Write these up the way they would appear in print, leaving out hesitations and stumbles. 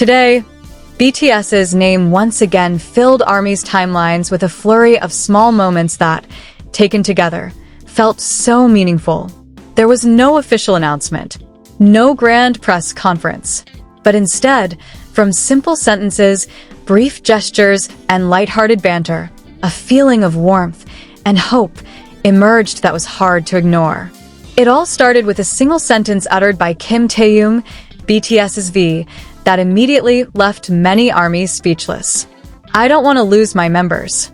Today, BTS's name once again filled ARMY's timelines with a flurry of small moments that, taken together, felt so meaningful. There was no official announcement, no grand press conference, but instead, from simple sentences, brief gestures, and lighthearted banter, a feeling of warmth and hope emerged that was hard to ignore. It all started with a single sentence uttered by Kim Taehyung, BTS's V, that immediately left many ARMYs speechless. "I don't want to lose my members."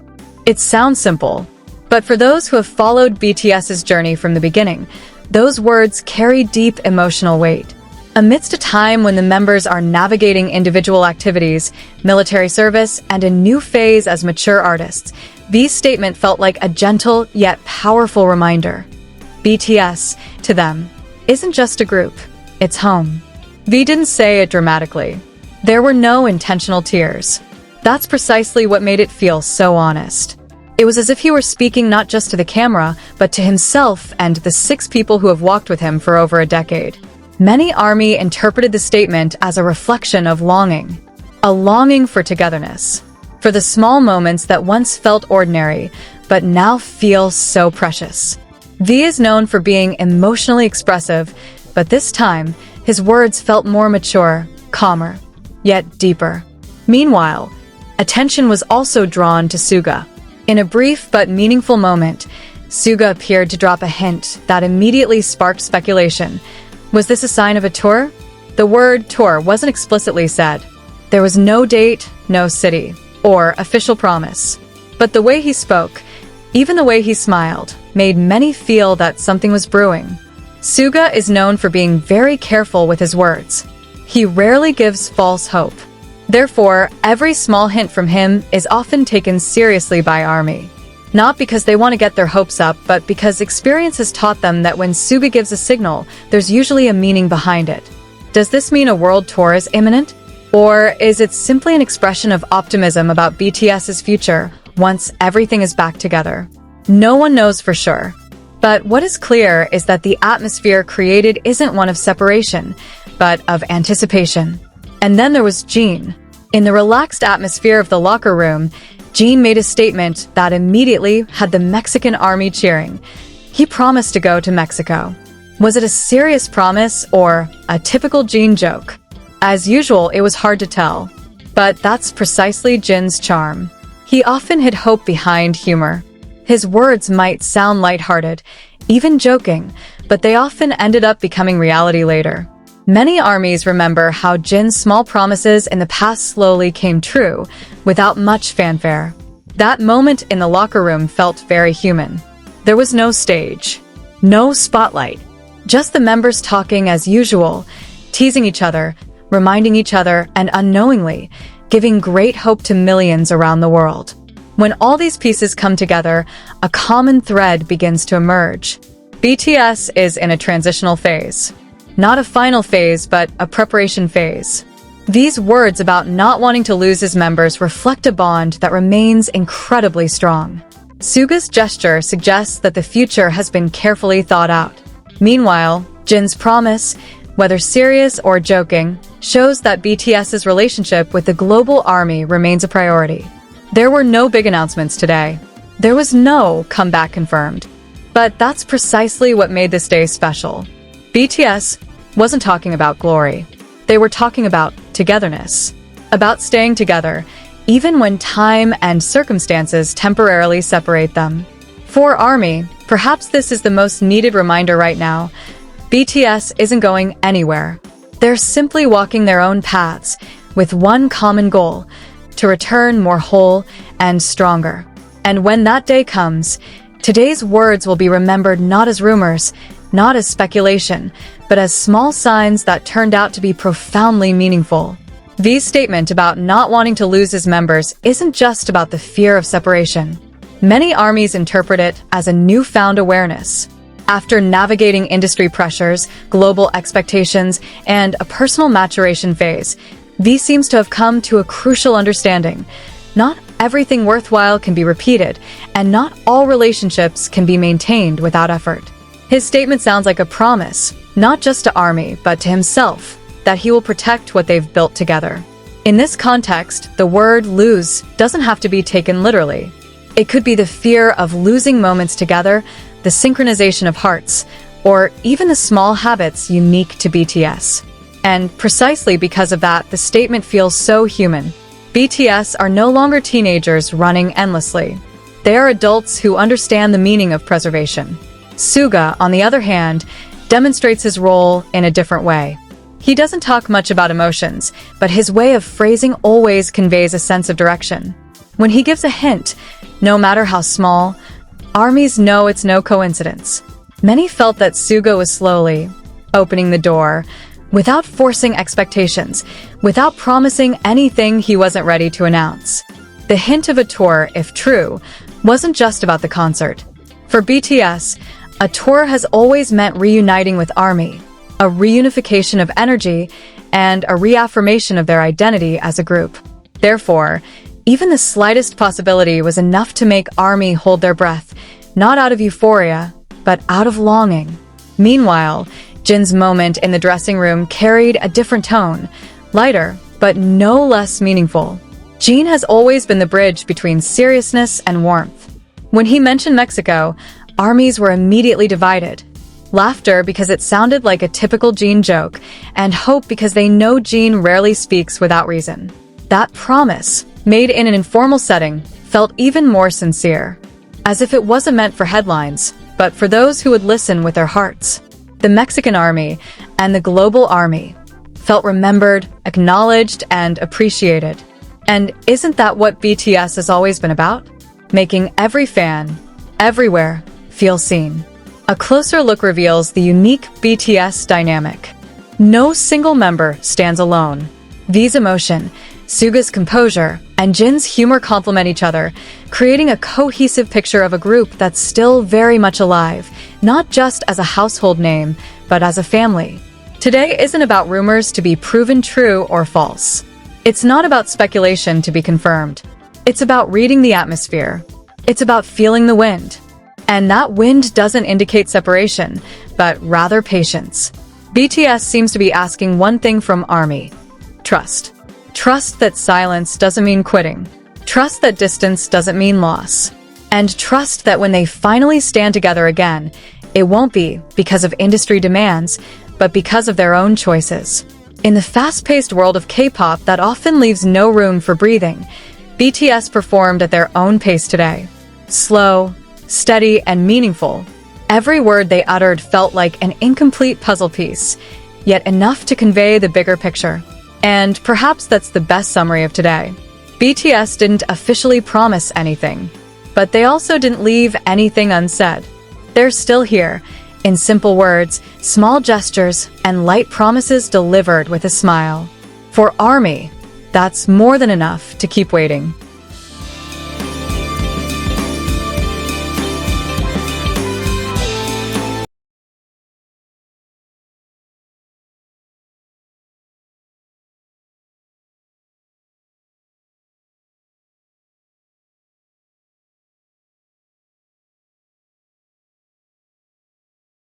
It sounds simple, but for those who have followed BTS's journey from the beginning, those words carry deep emotional weight. Amidst a time when the members are navigating individual activities, military service, and a new phase as mature artists, V's statement felt like a gentle yet powerful reminder. BTS, to them, isn't just a group, it's home. V didn't say it dramatically. There were no intentional tears. That's precisely what made it feel so honest. It was as if he were speaking not just to the camera, but to himself and the 6 people who have walked with him for over a decade. Many ARMY interpreted the statement as a reflection of longing. A longing for togetherness. For the small moments that once felt ordinary, but now feel so precious. V is known for being emotionally expressive, but this time, his words felt more mature, calmer, yet deeper. Meanwhile, attention was also drawn to Suga. In a brief but meaningful moment, Suga appeared to drop a hint that immediately sparked speculation. Was this a sign of a tour? The word tour wasn't explicitly said. There was no date, no city, or official promise. But the way he spoke, even the way he smiled, made many feel that something was brewing. Suga is known for being very careful with his words. He rarely gives false hope. Therefore, every small hint from him is often taken seriously by ARMY. Not because they want to get their hopes up, but because experience has taught them that when Suga gives a signal, there's usually a meaning behind it. Does this mean a world tour is imminent? Or is it simply an expression of optimism about BTS's future once everything is back together? No one knows for sure. But what is clear is that the atmosphere created isn't one of separation, but of anticipation. And then there was Jin. In the relaxed atmosphere of the locker room, Jin made a statement that immediately had the Mexican ARMY cheering. He promised to go to Mexico. Was it a serious promise or a typical Jin joke? As usual, it was hard to tell. But that's precisely Jin's charm. He often hid hope behind humor. His words might sound lighthearted, even joking, but they often ended up becoming reality later. Many ARMYs remember how Jin's small promises in the past slowly came true, without much fanfare. That moment in the locker room felt very human. There was no stage, no spotlight, just the members talking as usual, teasing each other, reminding each other, and unknowingly, giving great hope to millions around the world. When all these pieces come together, a common thread begins to emerge. BTS is in a transitional phase. Not a final phase, but a preparation phase. These words about not wanting to lose his members reflect a bond that remains incredibly strong. Suga's gesture suggests that the future has been carefully thought out. Meanwhile, Jin's promise, whether serious or joking, shows that BTS's relationship with the global ARMY remains a priority. There were no big announcements today. There was no comeback confirmed. But that's precisely what made this day special. BTS wasn't talking about glory. They were talking about togetherness. About staying together, even when time and circumstances temporarily separate them. For ARMY, perhaps this is the most needed reminder right now. BTS isn't going anywhere. They're simply walking their own paths, with one common goal: to return more whole and stronger. And when that day comes, today's words will be remembered not as rumors, not as speculation, but as small signs that turned out to be profoundly meaningful. V's statement about not wanting to lose his members isn't just about the fear of separation. Many ARMYs interpret it as a newfound awareness. After navigating industry pressures, global expectations, and a personal maturation phase, V seems to have come to a crucial understanding. Not everything worthwhile can be repeated, and not all relationships can be maintained without effort. His statement sounds like a promise, not just to ARMY, but to himself, that he will protect what they've built together. In this context, the word lose doesn't have to be taken literally. It could be the fear of losing moments together, the synchronization of hearts, or even the small habits unique to BTS. And precisely because of that, the statement feels so human. BTS are no longer teenagers running endlessly. They are adults who understand the meaning of preservation. Suga, on the other hand, demonstrates his role in a different way. He doesn't talk much about emotions, but his way of phrasing always conveys a sense of direction. When he gives a hint, no matter how small, armies know it's no coincidence. Many felt that Suga was slowly opening the door, without forcing expectations, without promising anything he wasn't ready to announce. The hint of a tour, if true, wasn't just about the concert. For BTS, a tour has always meant reuniting with ARMY, a reunification of energy, and a reaffirmation of their identity as a group. Therefore, even the slightest possibility was enough to make ARMY hold their breath, not out of euphoria, but out of longing. Meanwhile, Jin's moment in the dressing room carried a different tone, lighter, but no less meaningful. Jin has always been the bridge between seriousness and warmth. When he mentioned Mexico, armies were immediately divided. Laughter because it sounded like a typical Jin joke, and hope because they know Jin rarely speaks without reason. That promise, made in an informal setting, felt even more sincere, as if it wasn't meant for headlines, but for those who would listen with their hearts. The Mexican army and the global army felt remembered, acknowledged, and appreciated. And isn't that what BTS has always been about? Making every fan, everywhere, feel seen. A closer look reveals the unique BTS dynamic. No single member stands alone. V's emotion, Suga's composure, and Jin's humor complement each other, creating a cohesive picture of a group that's still very much alive, not just as a household name, but as a family. Today isn't about rumors to be proven true or false. It's not about speculation to be confirmed. It's about reading the atmosphere. It's about feeling the wind. And that wind doesn't indicate separation, but rather patience. BTS seems to be asking one thing from ARMY: trust. Trust that silence doesn't mean quitting. Trust that distance doesn't mean loss. And trust that when they finally stand together again, it won't be because of industry demands, but because of their own choices. In the fast-paced world of K-pop that often leaves no room for breathing, BTS performed at their own pace today. Slow, steady, and meaningful. Every word they uttered felt like an incomplete puzzle piece, yet enough to convey the bigger picture. And perhaps that's the best summary of today. BTS didn't officially promise anything, but they also didn't leave anything unsaid. They're still here, in simple words, small gestures, and light promises delivered with a smile. For ARMY, that's more than enough to keep waiting.